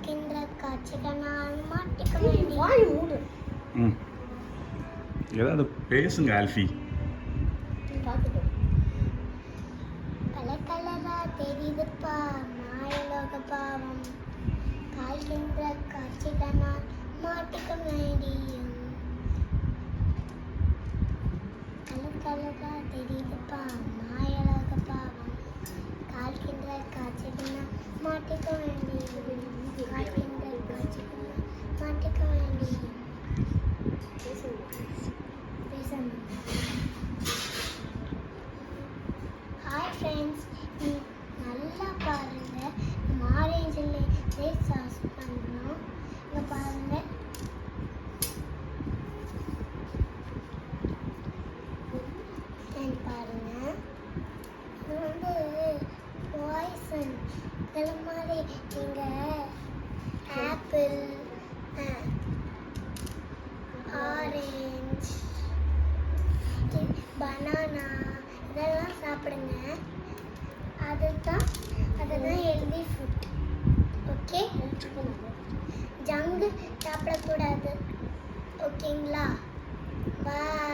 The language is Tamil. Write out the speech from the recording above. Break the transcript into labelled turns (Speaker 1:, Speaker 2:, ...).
Speaker 1: காய்க்கின்ற காட்சிகளால் மாட்டிக்க வேண்டிய
Speaker 2: ம் ஏதாவது பேசுங்க ஆல்ஃபி.
Speaker 1: கலர் கலரா தெரியுதுப்பா மாயலோக பாவம் காய்கின்ற காட்சிகளால் மாட்டிக்க வேண்டியும் கலர் கலரா தெரியுதுப்பா மாயலோக பாவம் காய்கின்ற காட்சிகளால் மாட்டிக்க வேண்டியும் காய்கின்ற காட்சிகளால் மாட்டிக்க வேண்டியும் பேசணும். ஹாய் ஃப்ரெண்ட்ஸ், நல்லா பாருங்க. ஆரஞ்சில் சாஸ் பண்ணுறோம். இங்கே பாருங்க. பாருங்க இது வந்து பாய்சன். இதில் மாதிரி நீங்கள் ஆப்பிள், ஆரஞ்சு, பனானா இதெல்லாம் சாப்பிடுங்க. அதுதான் ஹெல்தி ஃபுட். ஓகே, ஜங்கு சாப்பிடக்கூடாது. ஓகேங்களா? பாய்.